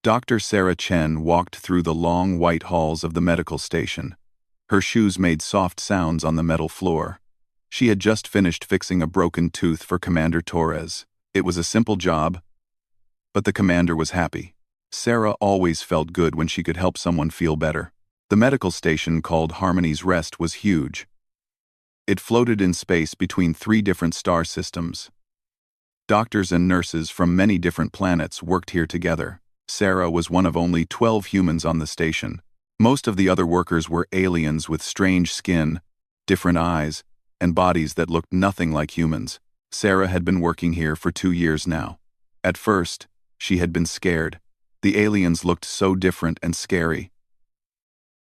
Dr. Sarah Chen walked through the long white halls of the medical station. Her shoes made soft sounds on the metal floor. She had just finished fixing a broken tooth for Commander Torres. It was a simple job, but the commander was happy. Sarah always felt good when she could help someone feel better. The medical station called Harmony's Rest was huge. It floated in space between 3 different star systems. Doctors and nurses from many different planets worked here together. Sarah was one of only 12 humans on the station. Most of the other workers were aliens with strange skin, different eyes, and bodies that looked nothing like humans. Sarah had been working here for 2 years now. At first, she had been scared. The aliens looked so different and scary.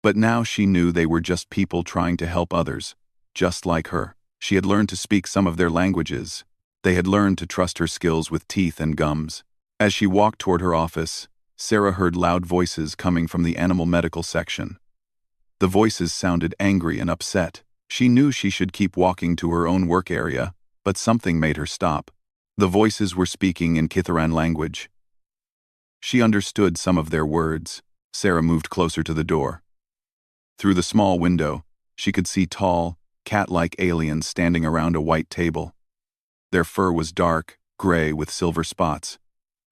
But now she knew they were just people trying to help others, just like her. She had learned to speak some of their languages. They had learned to trust her skills with teeth and gums. As she walked toward her office, Sarah heard loud voices coming from the animal medical section. The voices sounded angry and upset. She knew she should keep walking to her own work area, but something made her stop. The voices were speaking in Kitharan language. She understood some of their words. Sarah moved closer to the door. Through the small window, she could see tall, cat-like aliens standing around a white table. Their fur was dark, gray with silver spots.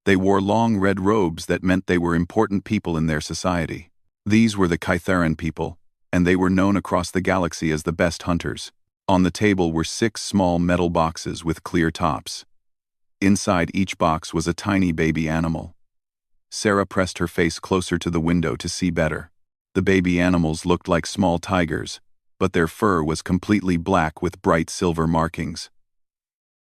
They wore long red robes that meant they were important people in their society. These were the Kytheran people, and they were known across the galaxy as the best hunters. On the table were 6 small metal boxes with clear tops. Inside each box was a tiny baby animal. Sarah pressed her face closer to the window to see better. The baby animals looked like small tigers, but their fur was completely black with bright silver markings.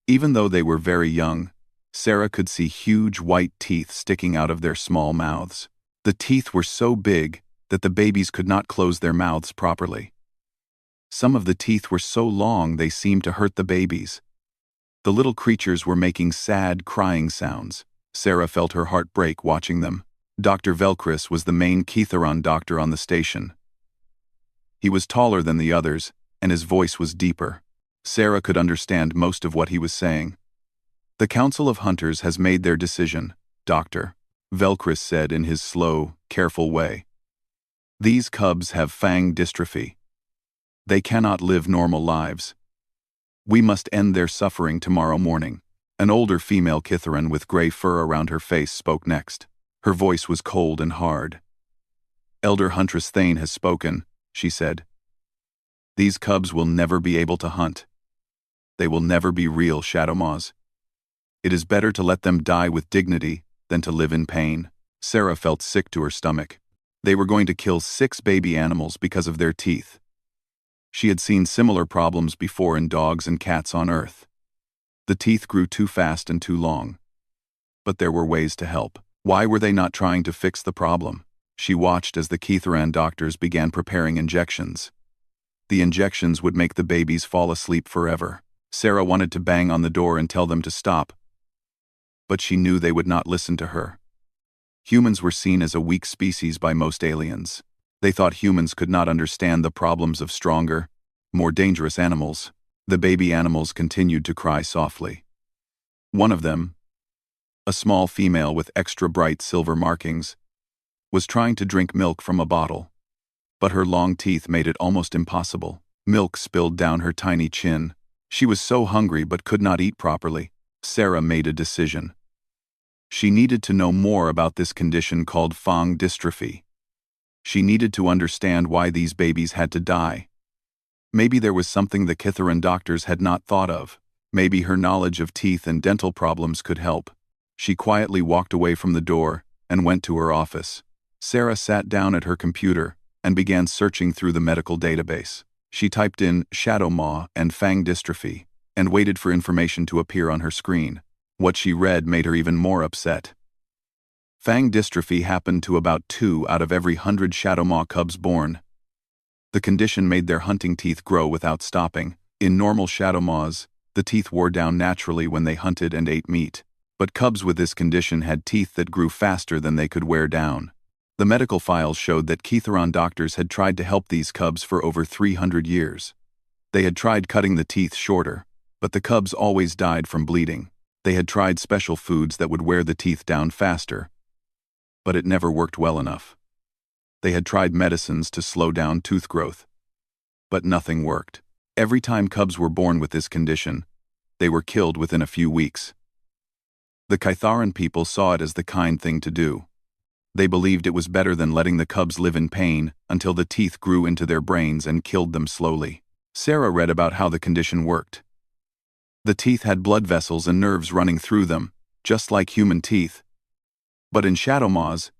Even though they were very young, Sarah could see huge white teeth sticking out of their small mouths. The teeth were so big that the babies could not close their mouths properly. Some of the teeth were so long they seemed to hurt the babies. The little creatures were making sad, crying sounds. Sarah felt her heart break watching them. Dr. Velkris was the main Kitharan doctor on the station. He was taller than the others, and his voice was deeper. Sarah could understand most of what he was saying. "The Council of Hunters has made their decision, Doctor," Velkris said in his slow, careful way. "These cubs have fang dystrophy. They cannot live normal lives. We must end their suffering tomorrow morning." An older female Kitharan with gray fur around her face spoke next. Her voice was cold and hard. "Elder Huntress Thane has spoken," she said. "These cubs will never be able to hunt. They will never be real Shadowmaws. It is better to let them die with dignity than to live in pain." Sarah felt sick to her stomach. They were going to kill 6 baby animals because of their teeth. She had seen similar problems before in dogs and cats on Earth. The teeth grew too fast and too long. But there were ways to help. Why were they not trying to fix the problem? She watched as the Kitharan doctors began preparing injections. The injections would make the babies fall asleep forever. Sarah wanted to bang on the door and tell them to stop, but she knew they would not listen to her. Humans were seen as a weak species by most aliens. They thought humans could not understand the problems of stronger, more dangerous animals. The baby animals continued to cry softly. One of them, a small female with extra bright silver markings, was trying to drink milk from a bottle, but her long teeth made it almost impossible. Milk spilled down her tiny chin. She was so hungry but could not eat properly. Sarah made a decision. She needed to know more about this condition called fang dystrophy. She needed to understand why these babies had to die. Maybe there was something the Kitharan doctors had not thought of. Maybe her knowledge of teeth and dental problems could help. She quietly walked away from the door and went to her office. Sarah sat down at her computer and began searching through the medical database. She typed in Shadowmaw and fang dystrophy and waited for information to appear on her screen. What she read made her even more upset. Fang dystrophy happened to about 2 out of every 100 Shadowmaw cubs born. The condition made their hunting teeth grow without stopping. In normal Shadowmaws, the teeth wore down naturally when they hunted and ate meat. But cubs with this condition had teeth that grew faster than they could wear down. The medical files showed that Kitharan doctors had tried to help these cubs for over 300 years. They had tried cutting the teeth shorter, but the cubs always died from bleeding. They had tried special foods that would wear the teeth down faster, but it never worked well enough. They had tried medicines to slow down tooth growth, but nothing worked. Every time cubs were born with this condition, they were killed within a few weeks. The Kytharan people saw it as the kind thing to do. They believed it was better than letting the cubs live in pain until the teeth grew into their brains and killed them slowly. Sarah read about how the condition worked. The teeth had blood vessels and nerves running through them, just like human teeth. But in Shadowmaws,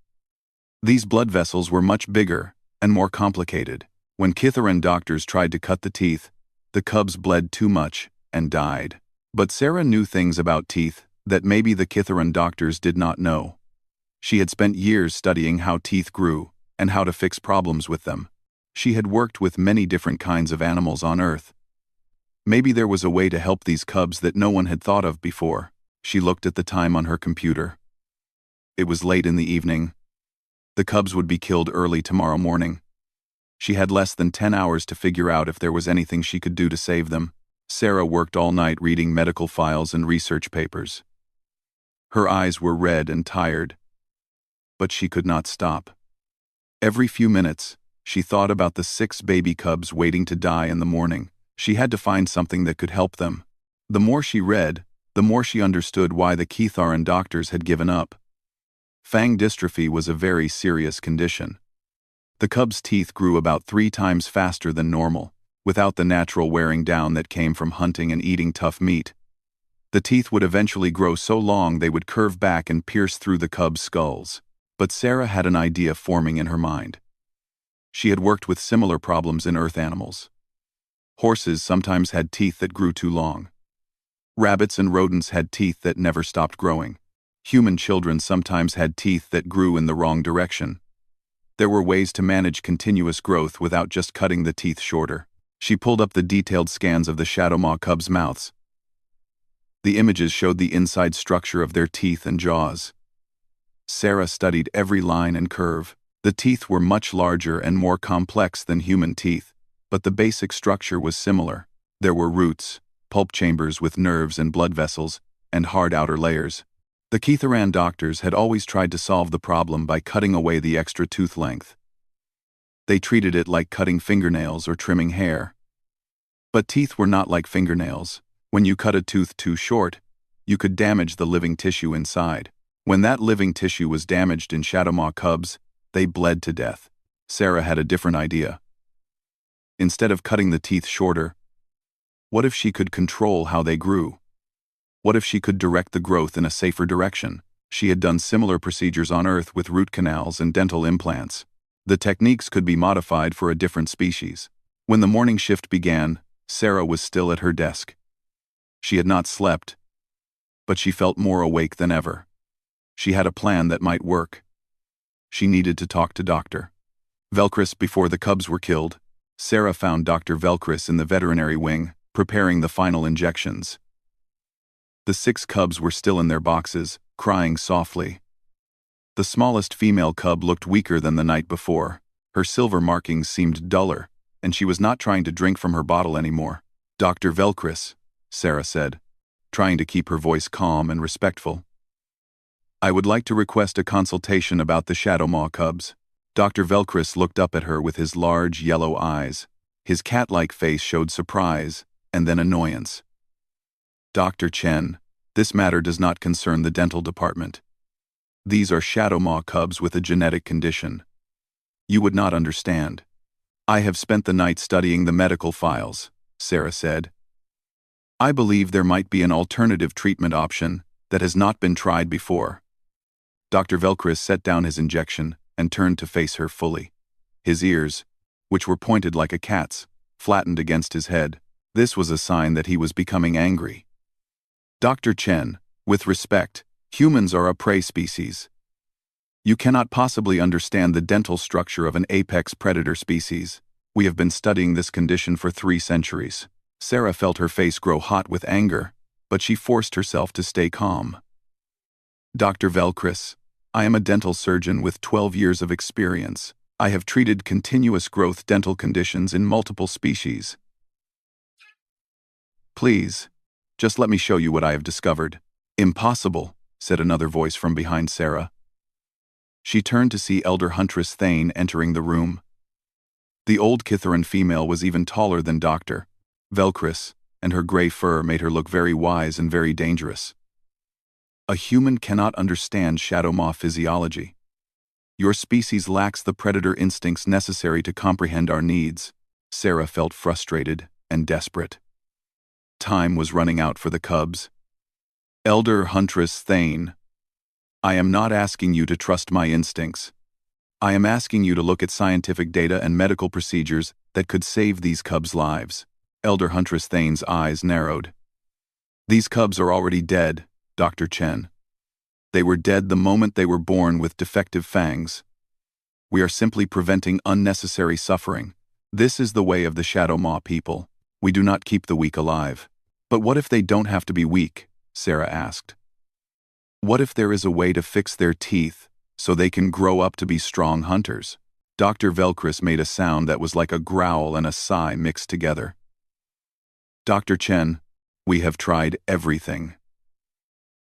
these blood vessels were much bigger and more complicated. When Kytharan doctors tried to cut the teeth, the cubs bled too much and died. But Sarah knew things about teeth that maybe the Kytharan doctors did not know. She had spent years studying how teeth grew and how to fix problems with them. She had worked with many different kinds of animals on Earth. Maybe there was a way to help these cubs that no one had thought of before. She looked at the time on her computer. It was late in the evening. The cubs would be killed early tomorrow morning. She had less than 10 hours to figure out if there was anything she could do to save them. Sarah worked all night reading medical files and research papers. Her eyes were red and tired, but she could not stop. Every few minutes, she thought about the 6 baby cubs waiting to die in the morning. She had to find something that could help them. The more she read, the more she understood why the Kytharan doctors had given up. Fang dystrophy was a very serious condition. The cubs' teeth grew about 3 times faster than normal, without the natural wearing down that came from hunting and eating tough meat. The teeth would eventually grow so long they would curve back and pierce through the cubs' skulls. But Sarah had an idea forming in her mind. She had worked with similar problems in Earth animals. Horses sometimes had teeth that grew too long. Rabbits and rodents had teeth that never stopped growing. Human children sometimes had teeth that grew in the wrong direction. There were ways to manage continuous growth without just cutting the teeth shorter. She pulled up the detailed scans of the Shadowmaw cubs' mouths. The images showed the inside structure of their teeth and jaws. Sarah studied every line and curve. The teeth were much larger and more complex than human teeth, but the basic structure was similar. There were roots, pulp chambers with nerves and blood vessels, and hard outer layers. The Kytharan doctors had always tried to solve the problem by cutting away the extra tooth length. They treated it like cutting fingernails or trimming hair. But teeth were not like fingernails. When you cut a tooth too short, you could damage the living tissue inside. When that living tissue was damaged in Shadowmaw cubs, they bled to death. Sarah had a different idea. Instead of cutting the teeth shorter, what if she could control how they grew? What if she could direct the growth in a safer direction? She had done similar procedures on Earth with root canals and dental implants. The techniques could be modified for a different species. When the morning shift began, Sarah was still at her desk. She had not slept, but she felt more awake than ever. She had a plan that might work. She needed to talk to Dr. Velkris before the cubs were killed. Sarah found Dr. Velkris in the veterinary wing, preparing the final injections. The 6 cubs were still in their boxes, crying softly. The smallest female cub looked weaker than the night before. Her silver markings seemed duller, and she was not trying to drink from her bottle anymore. "Dr. Velkris," Sarah said, trying to keep her voice calm and respectful. "I would like to request a consultation about the Shadowmaw cubs." Dr. Velkris looked up at her with his large yellow eyes. His cat-like face showed surprise and then annoyance. "Dr. Chen, this matter does not concern the dental department. These are Shadowmaw cubs with a genetic condition. You would not understand." "I have spent the night studying the medical files," Sarah said. "I believe there might be an alternative treatment option that has not been tried before." Dr. Velkris set down his injection and turned to face her fully. His ears, which were pointed like a cat's, flattened against his head. This was a sign that he was becoming angry. "Dr. Chen, with respect, humans are a prey species. You cannot possibly understand the dental structure of an apex predator species. We have been studying this condition for 3 centuries. Sarah felt her face grow hot with anger, but she forced herself to stay calm. "Dr. Velkris, I am a dental surgeon with 12 years of experience. I have treated continuous growth dental conditions in multiple species. Please, just let me show you what I have discovered." "Impossible," said another voice from behind Sarah. She turned to see Elder Huntress Thane entering the room. The old Kitharan female was even taller than Dr. Velcris, and her gray fur made her look very wise and very dangerous. A human cannot understand shadow maw physiology. Your species lacks the predator instincts necessary to comprehend our needs. Sarah felt frustrated and desperate. Time was running out for the cubs. Elder Huntress Thane, I am not asking you to trust my instincts. I am asking you to look at scientific data and medical procedures that could save these cubs' lives. Elder Huntress Thane's eyes narrowed. These cubs are already dead, Dr. Chen. They were dead the moment they were born with defective fangs. We are simply preventing unnecessary suffering. This is the way of the Shadow Maw people. We do not keep the weak alive. But what if they don't have to be weak? Sarah asked. What if there is a way to fix their teeth so they can grow up to be strong hunters? Dr. Velcris made a sound that was like a growl and a sigh mixed together. Dr. Chen, we have tried everything.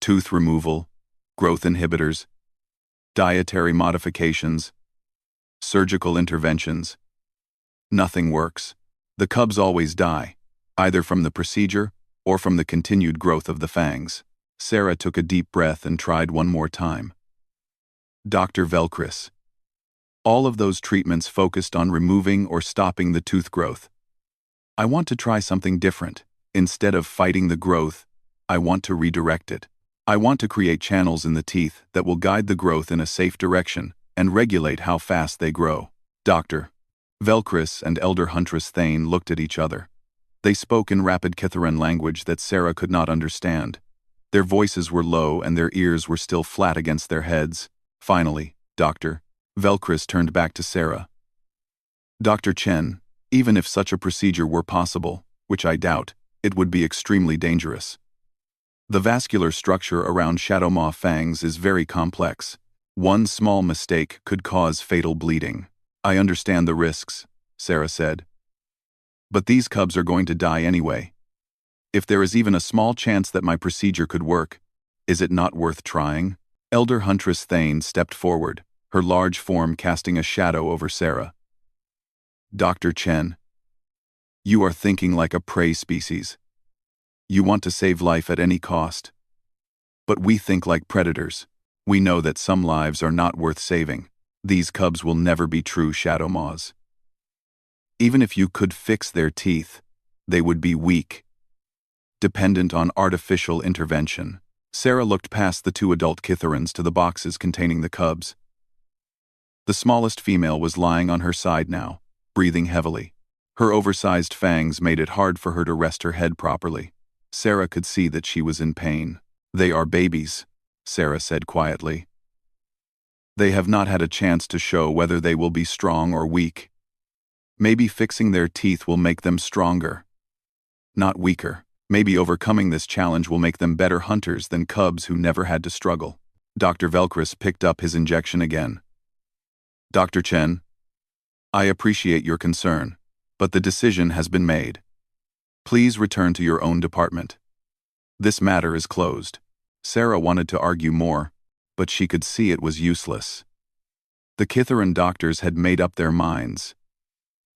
Tooth removal, growth inhibitors, dietary modifications, surgical interventions. Nothing works. The cubs always die, either from the procedure or from the continued growth of the fangs. Sarah took a deep breath and tried one more time. Dr. Velcris. All of those treatments focused on removing or stopping the tooth growth. I want to try something different. Instead of fighting the growth, I want to redirect it. I want to create channels in the teeth that will guide the growth in a safe direction and regulate how fast they grow. Dr. Velcris and Elder Huntress Thane looked at each other. They spoke in rapid Kitharan language that Sarah could not understand. Their voices were low and their ears were still flat against their heads. Finally, Dr. Velcris turned back to Sarah. Dr. Chen, even if such a procedure were possible, which I doubt, it would be extremely dangerous. The vascular structure around Shadow Maw fangs is very complex. One small mistake could cause fatal bleeding. I understand the risks, Sarah said. But these cubs are going to die anyway. If there is even a small chance that my procedure could work, is it not worth trying? Elder Huntress Thane stepped forward, her large form casting a shadow over Sarah. Dr. Chen, you are thinking like a prey species. You want to save life at any cost. But we think like predators. We know that some lives are not worth saving. These cubs will never be true Shadow Maws. Even if you could fix their teeth, they would be weak, dependent on artificial intervention. Sarah looked past the two adult Kitharans to the boxes containing the cubs. The smallest female was lying on her side now, breathing heavily. Her oversized fangs made it hard for her to rest her head properly. Sarah could see that she was in pain. They are babies, Sarah said quietly. They have not had a chance to show whether they will be strong or weak. Maybe fixing their teeth will make them stronger, not weaker. Maybe overcoming this challenge will make them better hunters than cubs who never had to struggle. Dr. Velcris picked up his injection again. Dr. Chen, I appreciate your concern, but the decision has been made. Please return to your own department. This matter is closed. Sarah wanted to argue more, but she could see it was useless. The Kitharan doctors had made up their minds.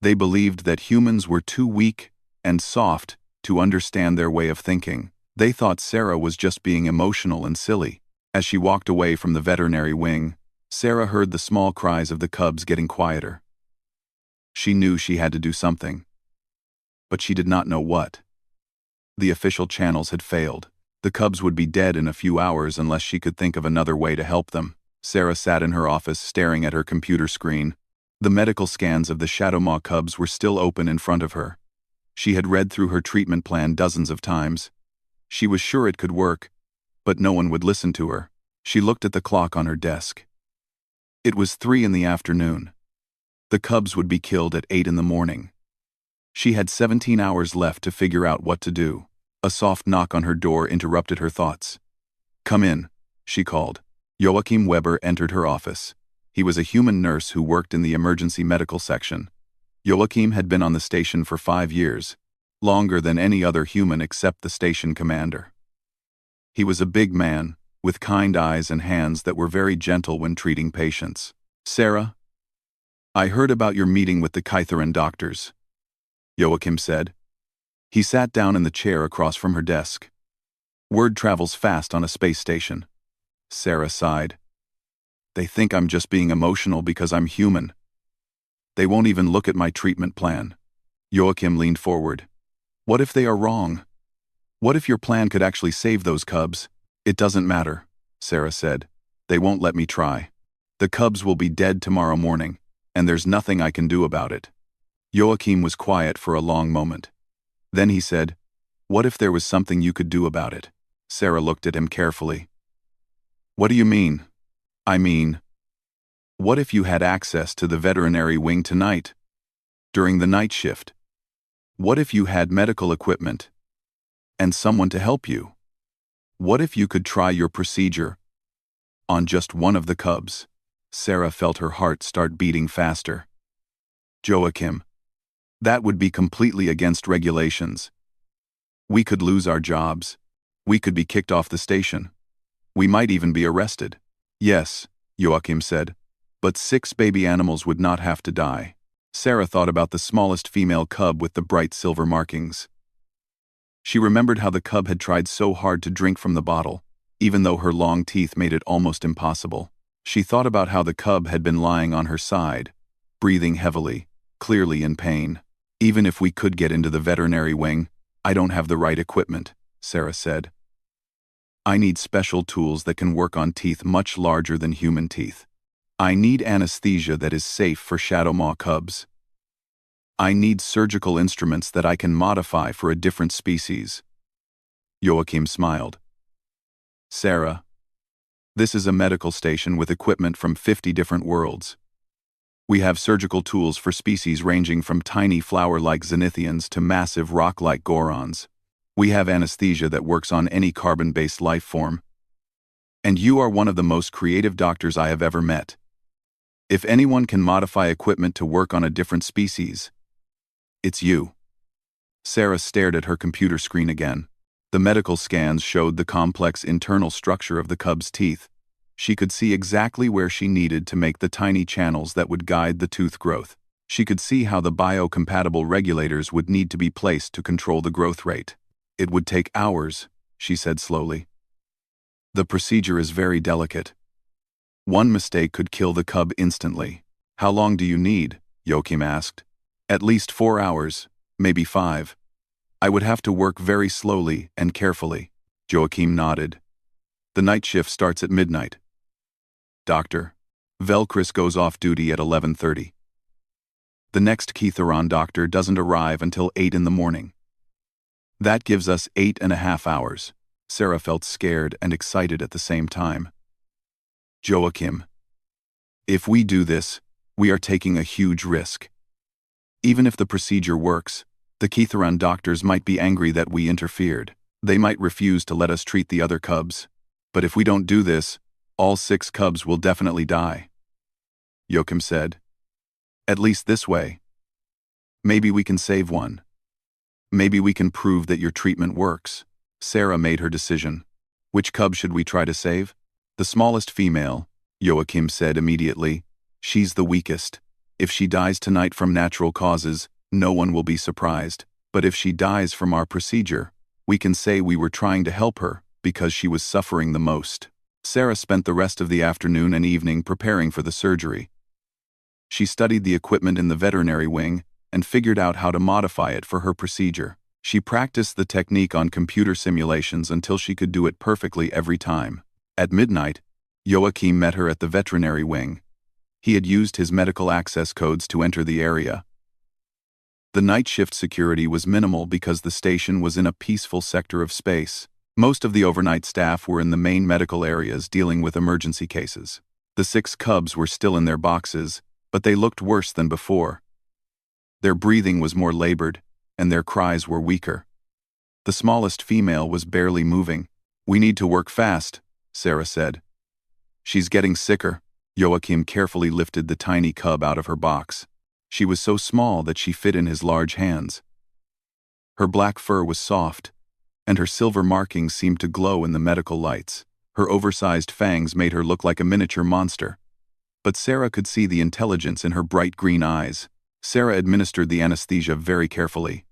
They believed that humans were too weak and soft to understand their way of thinking. They thought Sarah was just being emotional and silly. As she walked away from the veterinary wing, Sarah heard the small cries of the cubs getting quieter. She knew she had to do something, but she did not know what. The official channels had failed. The cubs would be dead in a few hours unless she could think of another way to help them. Sarah sat in her office staring at her computer screen. The medical scans of the Shadow Maw cubs were still open in front of her. She had read through her treatment plan dozens of times. She was sure it could work, but no one would listen to her. She looked at the clock on her desk. It was 3 in the afternoon. The cubs would be killed at 8 in the morning. She had 17 hours left to figure out what to do. A soft knock on her door interrupted her thoughts. Come in, she called. Joachim Weber entered her office. He was a human nurse who worked in the emergency medical section. Joachim had been on the station for 5 years, longer than any other human except the station commander. He was a big man, with kind eyes and hands that were very gentle when treating patients. "Sarah, I heard about your meeting with the Kytheran doctors," Joachim said. He sat down in the chair across from her desk. "Word travels fast on a space station." Sarah sighed. "They think I'm just being emotional because I'm human. They won't even look at my treatment plan." Joachim leaned forward. "What if they are wrong? What if your plan could actually save those cubs?" "It doesn't matter," Sarah said. "They won't let me try. The cubs will be dead tomorrow morning, and there's nothing I can do about it." Joachim was quiet for a long moment. Then he said, "What if there was something you could do about it?" Sarah looked at him carefully. "What do you mean?" "I mean, what if you had access to the veterinary wing tonight, during the night shift? What if you had medical equipment and someone to help you? What if you could try your procedure on just one of the cubs?" Sarah felt her heart start beating faster. "Joachim, that would be completely against regulations. We could lose our jobs. We could be kicked off the station. We might even be arrested." "Yes," Joachim said, "but 6 baby animals would not have to die." Sarah thought about the smallest female cub with the bright silver markings. She remembered how the cub had tried so hard to drink from the bottle, even though her long teeth made it almost impossible. She thought about how the cub had been lying on her side, breathing heavily, clearly in pain. "Even if we could get into the veterinary wing, I don't have the right equipment," Sarah said. "I need special tools that can work on teeth much larger than human teeth. I need anesthesia that is safe for Shadowmaw cubs. I need surgical instruments that I can modify for a different species." Joachim smiled. "Sarah, this is a medical station with equipment from 50 different worlds. We have surgical tools for species ranging from tiny flower-like Zenithians to massive rock-like Gorons. We have anesthesia that works on any carbon-based life form. And you are one of the most creative doctors I have ever met. If anyone can modify equipment to work on a different species, it's you." Sarah stared at her computer screen again. The medical scans showed the complex internal structure of the cub's teeth. She could see exactly where she needed to make the tiny channels that would guide the tooth growth. She could see how the biocompatible regulators would need to be placed to control the growth rate. "It would take hours," she said slowly. "The procedure is very delicate. One mistake could kill the cub instantly." "How long do you need?" Joachim asked. "At least 4 hours, maybe 5. I would have to work very slowly and carefully." Joachim nodded. "The night shift starts at midnight." "Doctor, Velkris goes off duty at 11:30. The next Kytheran doctor doesn't arrive until 8 in the morning. That gives us 8.5 hours." Sarah felt scared and excited at the same time. "Joachim, if we do this, we are taking a huge risk. Even if the procedure works, the Kytheran doctors might be angry that we interfered. They might refuse to let us treat the other cubs. But if we don't do this, all 6 cubs will definitely die." Joachim said. "At least this way. Maybe we can save one. Maybe we can prove that your treatment works." Sarah made her decision. "Which cub should we try to save?" "The smallest female," Joachim said immediately. "She's the weakest. If she dies tonight from natural causes, no one will be surprised. But if she dies from our procedure, we can say we were trying to help her because she was suffering the most." Sarah spent the rest of the afternoon and evening preparing for the surgery. She studied the equipment in the veterinary wing and figured out how to modify it for her procedure. She practiced the technique on computer simulations until she could do it perfectly every time. At midnight, Joachim met her at the veterinary wing. He had used his medical access codes to enter the area. The night shift security was minimal because the station was in a peaceful sector of space. Most of the overnight staff were in the main medical areas dealing with emergency cases. The 6 cubs were still in their boxes, but they looked worse than before. Their breathing was more labored, and their cries were weaker. The smallest female was barely moving. "We need to work fast," Sarah said. "She's getting sicker." Joachim carefully lifted the tiny cub out of her box. She was so small that she fit in his large hands. Her black fur was soft, and her silver markings seemed to glow in the medical lights. Her oversized fangs made her look like a miniature monster. But Sarah could see the intelligence in her bright green eyes. Sarah administered the anesthesia very carefully.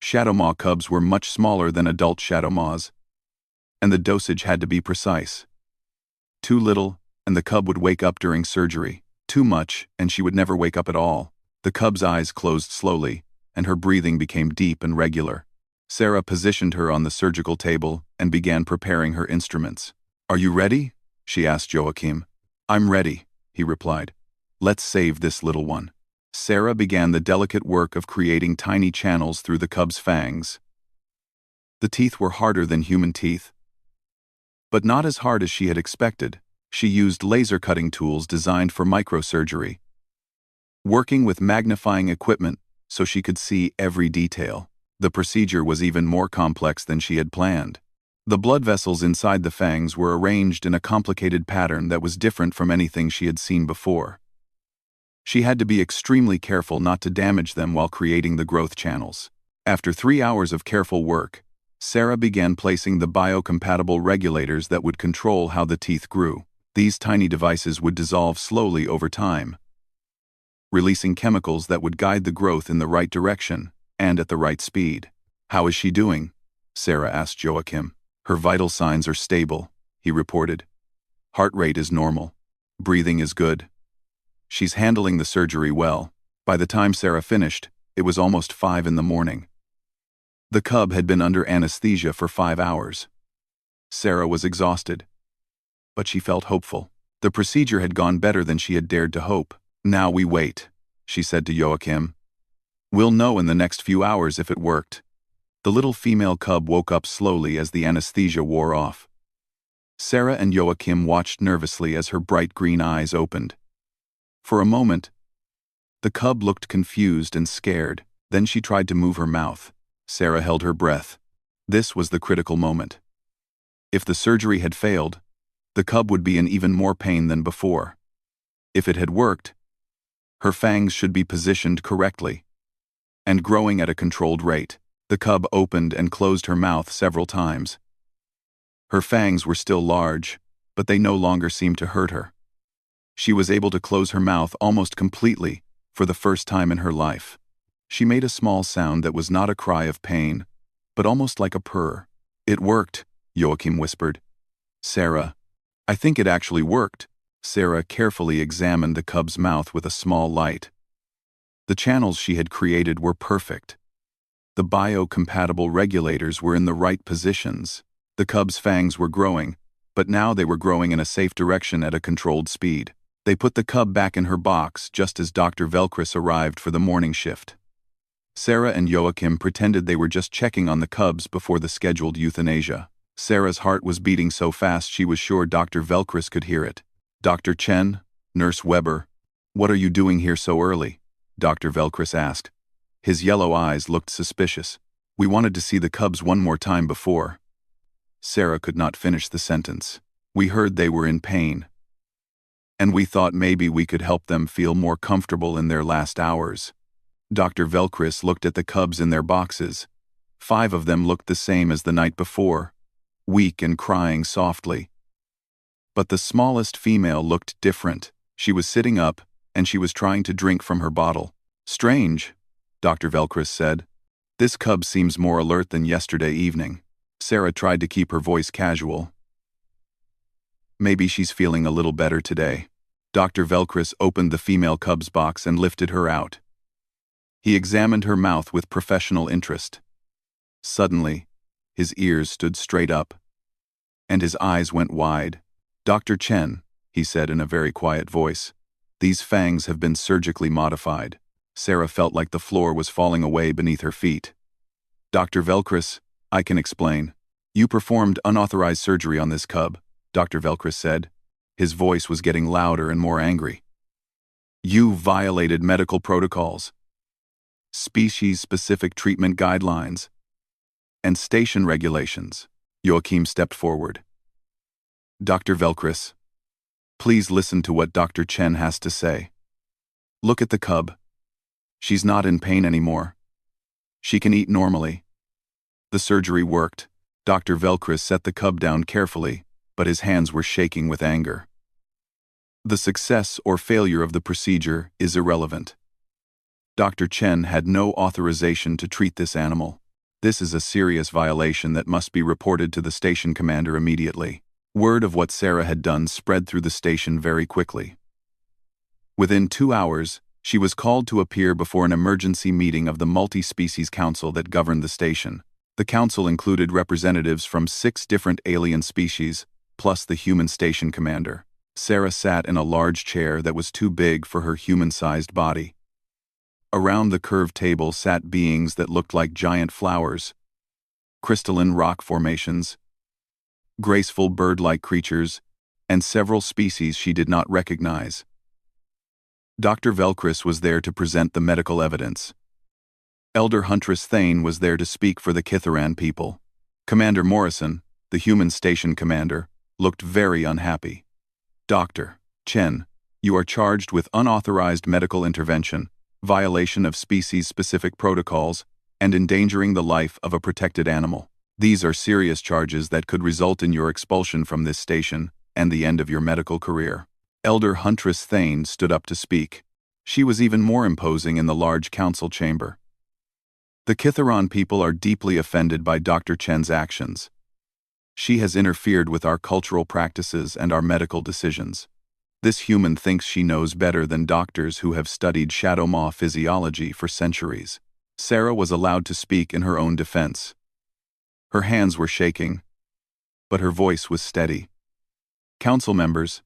Shadowmaw cubs were much smaller than adult shadowmaws, and the dosage had to be precise. Too little, and the cub would wake up during surgery. Too much, and she would never wake up at all. The cub's eyes closed slowly, and her breathing became deep and regular. Sarah positioned her on the surgical table and began preparing her instruments. "Are you ready?" she asked Joachim. "I'm ready," he replied. "Let's save this little one." Sarah began the delicate work of creating tiny channels through the cub's fangs. The teeth were harder than human teeth, but not as hard as she had expected. She used laser cutting tools designed for microsurgery, working with magnifying equipment so she could see every detail. The procedure was even more complex than she had planned. The blood vessels inside the fangs were arranged in a complicated pattern that was different from anything she had seen before. She had to be extremely careful not to damage them while creating the growth channels. After 3 hours of careful work, Sarah began placing the biocompatible regulators that would control how the teeth grew. These tiny devices would dissolve slowly over time, releasing chemicals that would guide the growth in the right direction and at the right speed. "How is she doing?" Sarah asked Joachim. "Her vital signs are stable," he reported. "Heart rate is normal. Breathing is good. She's handling the surgery well." By the time Sarah finished, it was almost 5 in the morning. The cub had been under anesthesia for 5 hours. Sarah was exhausted, but she felt hopeful. The procedure had gone better than she had dared to hope. "Now we wait," she said to Joachim. "We'll know in the next few hours if it worked." The little female cub woke up slowly as the anesthesia wore off. Sarah and Joachim watched nervously as her bright green eyes opened. For a moment, the cub looked confused and scared. Then she tried to move her mouth. Sarah held her breath. This was the critical moment. If the surgery had failed, the cub would be in even more pain than before. If it had worked, her fangs should be positioned correctly and growing at a controlled rate. The cub opened and closed her mouth several times. Her fangs were still large, but they no longer seemed to hurt her. She was able to close her mouth almost completely for the first time in her life. She made a small sound that was not a cry of pain, but almost like a purr. "It worked," Joachim whispered. "Sarah, I think it actually worked." Sarah carefully examined the cub's mouth with a small light. The channels she had created were perfect. The biocompatible regulators were in the right positions. The cub's fangs were growing, but now they were growing in a safe direction at a controlled speed. They put the cub back in her box just as Dr. Velkris arrived for the morning shift. Sarah and Joachim pretended they were just checking on the cubs before the scheduled euthanasia. Sarah's heart was beating so fast she was sure Dr. Velkris could hear it. "Dr. Chen, Nurse Weber, what are you doing here so early?" Dr. Velkris asked. His yellow eyes looked suspicious. "We wanted to see the cubs one more time before." Sarah could not finish the sentence. "We heard they were in pain, and we thought maybe we could help them feel more comfortable in their last hours." Dr. Velkris looked at the cubs in their boxes. 5 of them looked the same as the night before, weak and crying softly. But the smallest female looked different. She was sitting up, and she was trying to drink from her bottle. "Strange," Dr. Velkris said. "This cub seems more alert than yesterday evening." Sarah tried to keep her voice casual. "Maybe she's feeling a little better today." Dr. Velkris opened the female cub's box and lifted her out. He examined her mouth with professional interest. Suddenly, his ears stood straight up, and his eyes went wide. "Dr. Chen," he said in a very quiet voice, "these fangs have been surgically modified." Sarah felt like the floor was falling away beneath her feet. "Dr. Velkris, I can explain. You performed unauthorized surgery on this cub," Dr. Velkris said. His voice was getting louder and more angry. "You violated medical protocols, species-specific treatment guidelines, and station regulations." Joachim stepped forward. "Dr. Velkris, please listen to what Dr. Chen has to say. Look at the cub. She's not in pain anymore. She can eat normally. The surgery worked." Dr. Velkris set the cub down carefully, but his hands were shaking with anger. The success or failure of the procedure is irrelevant. Dr. Chen had no authorization to treat this animal. This is a serious violation that must be reported to the station commander immediately. Word of what Sarah had done spread through the station very quickly. Within 2 hours, she was called to appear before an emergency meeting of the Multi-Species Council that governed the station. The council included representatives from 6 different alien species, plus the human station commander. Sarah sat in a large chair that was too big for her human-sized body. Around the curved table sat beings that looked like giant flowers, crystalline rock formations, graceful bird-like creatures, and several species she did not recognize. Dr. Velcris was there to present the medical evidence. Elder Huntress Thane was there to speak for the Kitharan people. Commander Morrison, the human station commander, looked very unhappy. Dr. Chen, you are charged with unauthorized medical intervention, violation of species-specific protocols, and endangering the life of a protected animal. These are serious charges that could result in your expulsion from this station and the end of your medical career. Elder Huntress Thane stood up to speak. She was even more imposing in the large council chamber. The Kitharan people are deeply offended by Dr. Chen's actions. She has interfered with our cultural practices and our medical decisions. This human thinks she knows better than doctors who have studied shadow maw physiology for centuries. Sarah was allowed to speak in her own defense. Her hands were shaking, but her voice was steady. Council members,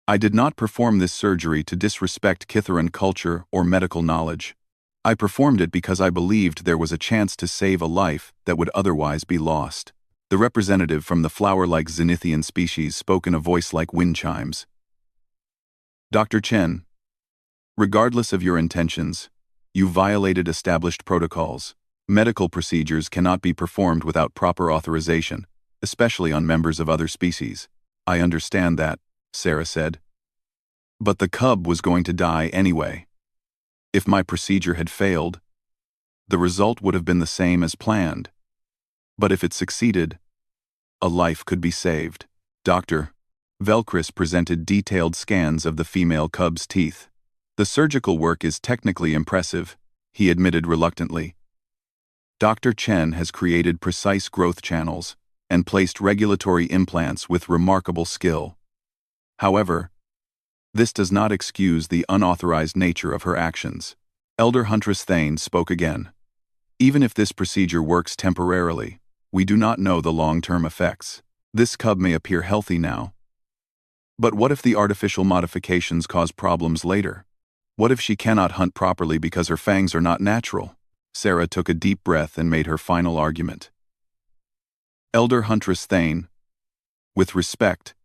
I did not perform this surgery to disrespect Kitharan culture or medical knowledge. I performed it because I believed there was a chance to save a life that would otherwise be lost. The representative from the flower-like Zenithian species spoke in a voice like wind chimes. Dr. Chen, regardless of your intentions, you violated established protocols. Medical procedures cannot be performed without proper authorization, especially on members of other species. I understand that, Sarah said. But the cub was going to die anyway. If my procedure had failed, the result would have been the same as planned. But if it succeeded, a life could be saved. Dr. Velcris presented detailed scans of the female cub's teeth. The surgical work is technically impressive, he admitted reluctantly. Dr. Chen has created precise growth channels and placed regulatory implants with remarkable skill. However, this does not excuse the unauthorized nature of her actions. Elder Huntress Thane spoke again. Even if this procedure works temporarily, we do not know the long-term effects. This cub may appear healthy now. But what if the artificial modifications cause problems later? What if she cannot hunt properly because her fangs are not natural? Sarah took a deep breath and made her final argument. Elder Huntress Thane, with respect,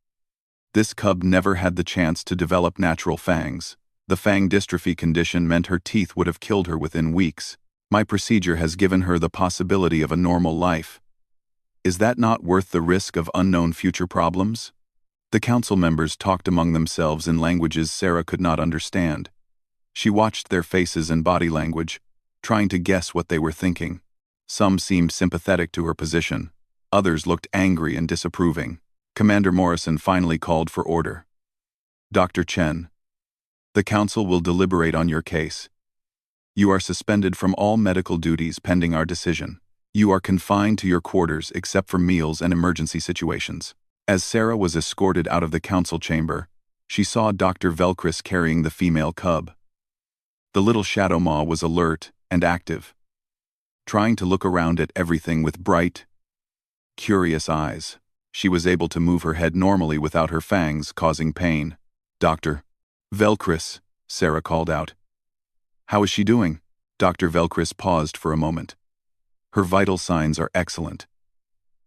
this cub never had the chance to develop natural fangs. The fang dystrophy condition meant her teeth would have killed her within weeks. My procedure has given her the possibility of a normal life. Is that not worth the risk of unknown future problems? The council members talked among themselves in languages Sarah could not understand. She watched their faces and body language, trying to guess what they were thinking. Some seemed sympathetic to her position. Others looked angry and disapproving. Commander Morrison finally called for order. Dr. Chen, the council will deliberate on your case. You are suspended from all medical duties pending our decision. You are confined to your quarters except for meals and emergency situations. As Sarah was escorted out of the council chamber, she saw Dr. Velcris carrying the female cub. The little shadow maw was alert and active, trying to look around at everything with bright, curious eyes. She was able to move her head normally without her fangs causing pain. Dr. Velcris, Sarah called out. How is she doing? Dr. Velcris paused for a moment. Her vital signs are excellent.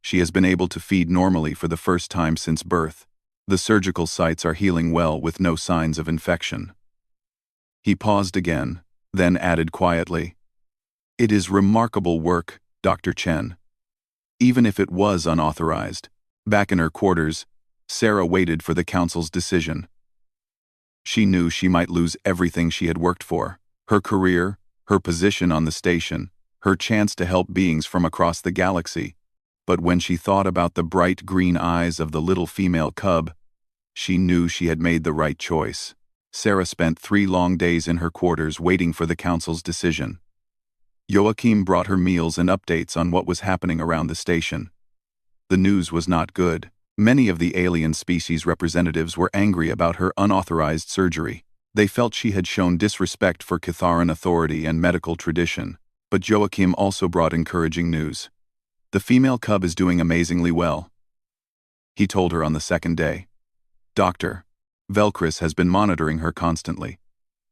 She has been able to feed normally for the first time since birth. The surgical sites are healing well with no signs of infection. He paused again, then added quietly, It is remarkable work, Dr. Chen. Even if it was unauthorized. Back in her quarters, Sarah waited for the council's decision. She knew she might lose everything she had worked for. Her career, her position on the station, her chance to help beings from across the galaxy. But when she thought about the bright green eyes of the little female cub, she knew she had made the right choice. Sarah spent 3 long days in her quarters waiting for the council's decision. Joachim brought her meals and updates on what was happening around the station. The news was not good. Many of the alien species representatives were angry about her unauthorized surgery. They felt she had shown disrespect for Catharan authority and medical tradition. But Joachim also brought encouraging news. The female cub is doing amazingly well, he told her on the second day. Dr. Velkris has been monitoring her constantly.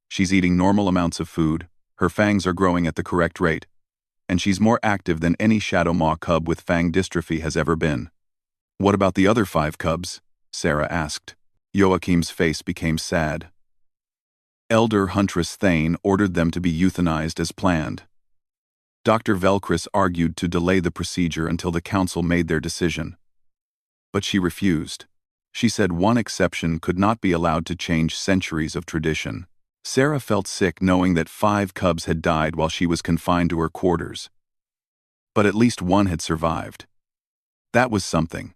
She's eating normal amounts of food, her fangs are growing at the correct rate, and she's more active than any shadow maw cub with fang dystrophy has ever been. What about the other 5 cubs? Sarah asked. Joachim's face became sad. Elder Huntress Thane ordered them to be euthanized as planned. Dr. Velkris argued to delay the procedure until the council made their decision. But she refused. She said one exception could not be allowed to change centuries of tradition. Sarah felt sick knowing that 5 cubs had died while she was confined to her quarters. But at least one had survived. That was something.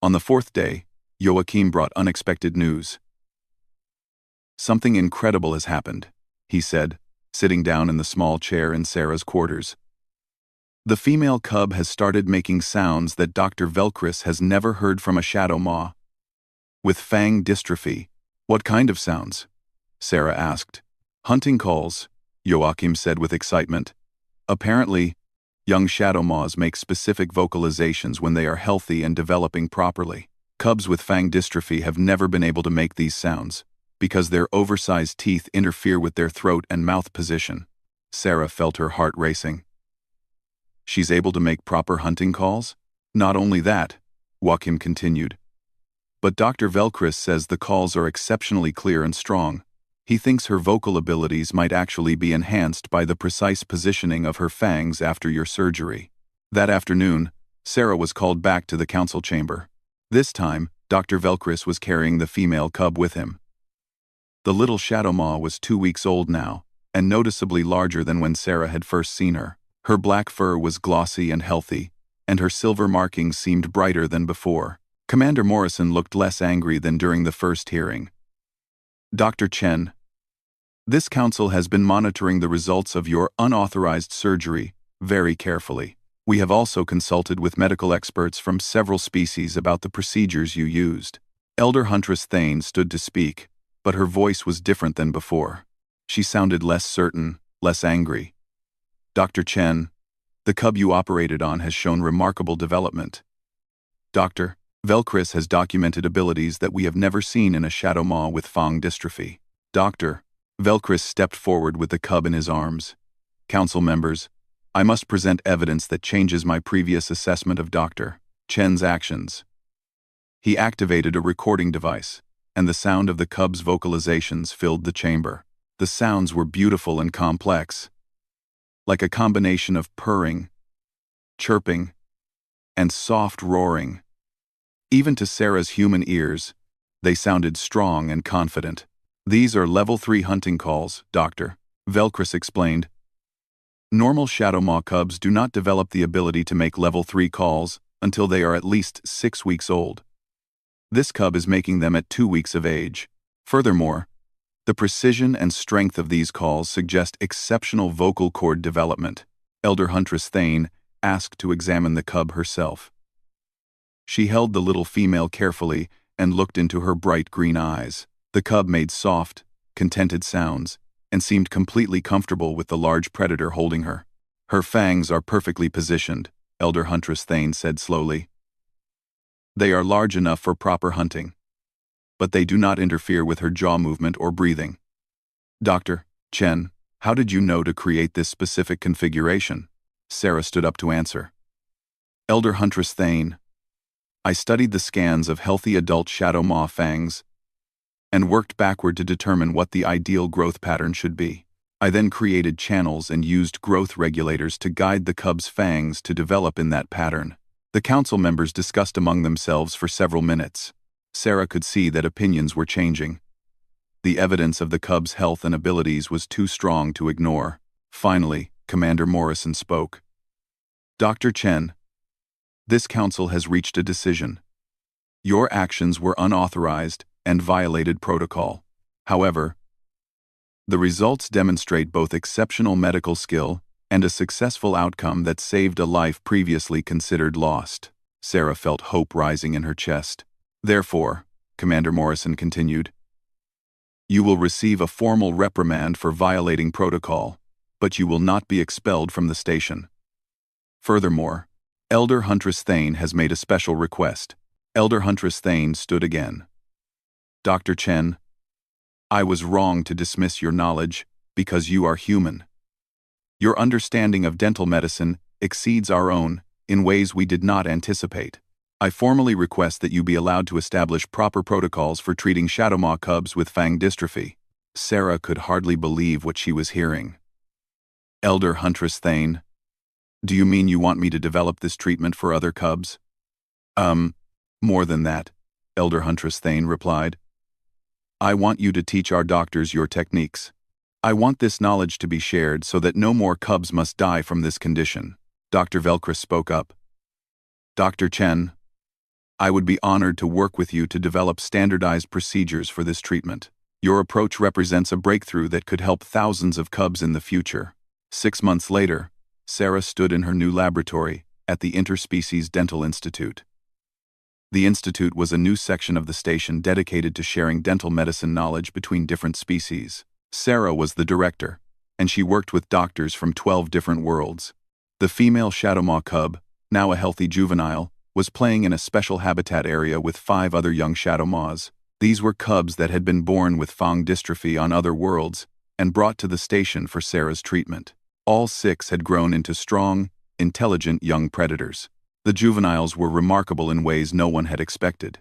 On the 4th day, Joachim brought unexpected news. Something incredible has happened, he said, sitting down in the small chair in Sarah's quarters. The female cub has started making sounds that Dr. Velkris has never heard from a shadow maw. With fang dystrophy. What kind of sounds? Sarah asked. Hunting calls, Joachim said with excitement. Apparently, young shadow maws make specific vocalizations when they are healthy and developing properly. Cubs with fang dystrophy have never been able to make these sounds, because their oversized teeth interfere with their throat and mouth position. Sarah felt her heart racing. She's able to make proper hunting calls? Not only that, Joachim continued, but Dr. Velkris says the calls are exceptionally clear and strong. He thinks her vocal abilities might actually be enhanced by the precise positioning of her fangs after your surgery. That afternoon, Sarah was called back to the council chamber. This time, Dr. Velkris was carrying the female cub with him. The little shadow maw was 2 weeks old now, and noticeably larger than when Sarah had first seen her. Her black fur was glossy and healthy, and her silver markings seemed brighter than before. Commander Morrison looked less angry than during the first hearing. Dr. Chen, this council has been monitoring the results of your unauthorized surgery very carefully. We have also consulted with medical experts from several species about the procedures you used. Elder Huntress Thane stood to speak, but her voice was different than before. She sounded less certain, less angry. Dr. Chen, the cub you operated on has shown remarkable development. Dr. Velkris has documented abilities that we have never seen in a shadow maw with fang dystrophy. Dr. Velkris stepped forward with the cub in his arms. Council members, I must present evidence that changes my previous assessment of Dr. Chen's actions. He activated a recording device, and the sound of the cub's vocalizations filled the chamber. The sounds were beautiful and complex, like a combination of purring, chirping, and soft roaring. Even to Sarah's human ears, they sounded strong and confident. These are level 3 hunting calls, Dr. Velkris explained. Normal shadow maw cubs do not develop the ability to make level 3 calls until they are at least 6 weeks old. This cub is making them at 2 weeks of age. Furthermore, the precision and strength of these calls suggest exceptional vocal cord development. Elder Huntress Thane asked to examine the cub herself. She held the little female carefully and looked into her bright green eyes. The cub made soft, contented sounds and seemed completely comfortable with the large predator holding her. Her fangs are perfectly positioned, Elder Huntress Thane said slowly. They are large enough for proper hunting, but they do not interfere with her jaw movement or breathing. Dr. Chen, how did you know to create this specific configuration? Sarah stood up to answer. Elder Huntress Thane, I studied the scans of healthy adult shadow maw fangs and worked backward to determine what the ideal growth pattern should be. I then created channels and used growth regulators to guide the cub's fangs to develop in that pattern. The council members discussed among themselves for several minutes. Sarah could see that opinions were changing. The evidence of the cub's health and abilities was too strong to ignore. Finally, Commander Morrison spoke. Dr. Chen, This council has reached a decision. Your actions were unauthorized and violated protocol. However, the results demonstrate both exceptional medical skill and a successful outcome that saved a life previously considered lost. Sarah felt hope rising in her chest. Therefore, Commander Morrison continued, you will receive a formal reprimand for violating protocol, but you will not be expelled from the station. Furthermore, Elder Huntress Thane has made a special request. Elder Huntress Thane stood again. Dr. Chen, I was wrong to dismiss your knowledge because you are human. Your understanding of dental medicine exceeds our own in ways we did not anticipate. I formally request that you be allowed to establish proper protocols for treating Shadowmaw cubs with fang dystrophy. Sarah could hardly believe what she was hearing. Elder Huntress Thane, do you mean you want me to develop this treatment for other cubs? More than that, Elder Huntress Thane replied. I want you to teach our doctors your techniques. I want this knowledge to be shared so that no more cubs must die from this condition. Dr. Velcris spoke up. Dr. Chen, I would be honored to work with you to develop standardized procedures for this treatment. Your approach represents a breakthrough that could help thousands of cubs in the future. 6 months later, Sarah stood in her new laboratory at the Interspecies Dental Institute. The institute was a new section of the station dedicated to sharing dental medicine knowledge between different species. Sarah was the director, and she worked with doctors from 12 different worlds. The female Shadowmaw cub, now a healthy juvenile, was playing in a special habitat area with 5 other young Shadowmaws. These were cubs that had been born with fang dystrophy on other worlds and brought to the station for Sarah's treatment. All 6 had grown into strong, intelligent young predators. The juveniles were remarkable in ways no one had expected.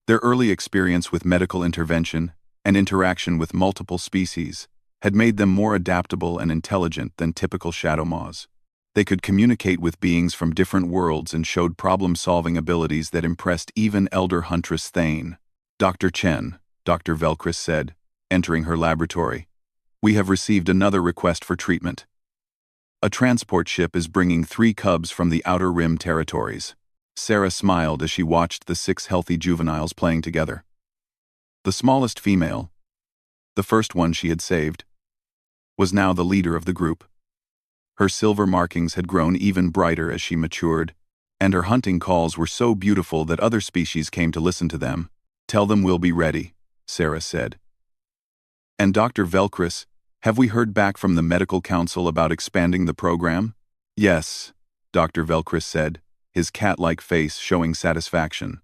Their early experience with medical intervention and interaction with multiple species had made them more adaptable and intelligent than typical Shadowmaws. They could communicate with beings from different worlds and showed problem-solving abilities that impressed even Elder Huntress Thane. Dr. Chen, Dr. Velcris said, entering her laboratory, we have received another request for treatment. A transport ship is bringing 3 cubs from the Outer Rim territories. Sarah smiled as she watched the 6 healthy juveniles playing together. The smallest female, the first one she had saved, was now the leader of the group. Her silver markings had grown even brighter as she matured, and her hunting calls were so beautiful that other species came to listen to them. Tell them we'll be ready, Sarah said. And Dr. Velcris, have we heard back from the Medical Council about expanding the program? Yes, Dr. Velcris said, his cat-like face showing satisfaction.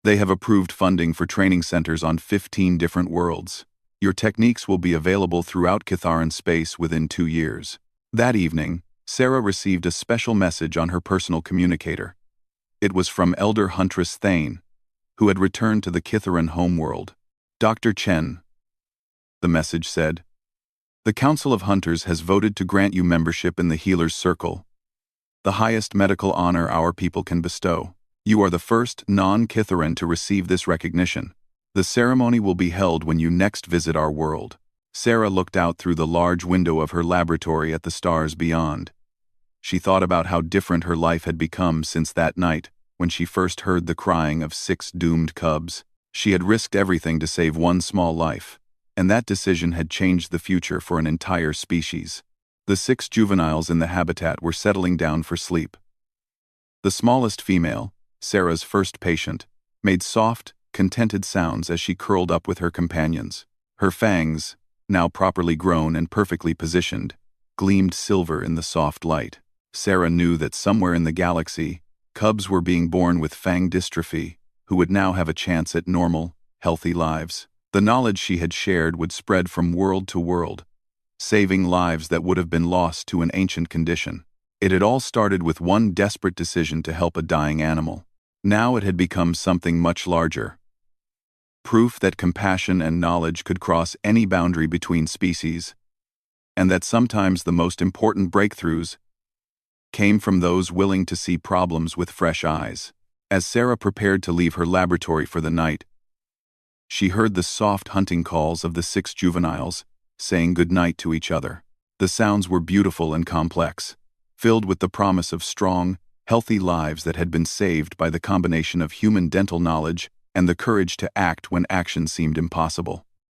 They have approved funding for training centers on 15 different worlds. Your techniques will be available throughout Kitharan space within 2 years. That evening, Sarah received a special message on her personal communicator. It was from Elder Huntress Thane, who had returned to the Kitharan homeworld. Dr. Chen, the message said, the Council of Hunters has voted to grant you membership in the Healer's Circle, the highest medical honor our people can bestow. You are the first non-Kitharan to receive this recognition. The ceremony will be held when you next visit our world. Sarah looked out through the large window of her laboratory at the stars beyond. She thought about how different her life had become since that night when she first heard the crying of 6 doomed cubs. She had risked everything to save one small life, and that decision had changed the future for an entire species. The 6 juveniles in the habitat were settling down for sleep. The smallest female, Sarah's first patient, made soft, contented sounds as she curled up with her companions. Her fangs, now properly grown and perfectly positioned, gleamed silver in the soft light. Sarah knew that somewhere in the galaxy, cubs were being born with fang dystrophy, who would now have a chance at normal, healthy lives. The knowledge she had shared would spread from world to world, saving lives that would have been lost to an ancient condition. It had all started with one desperate decision to help a dying animal. Now it had become something much larger. Proof that compassion and knowledge could cross any boundary between species, and that sometimes the most important breakthroughs came from those willing to see problems with fresh eyes. As Sarah prepared to leave her laboratory for the night, she heard the soft hunting calls of the 6 juveniles, saying goodnight to each other. The sounds were beautiful and complex, filled with the promise of strong, healthy lives that had been saved by the combination of human dental knowledge and the courage to act when action seemed impossible.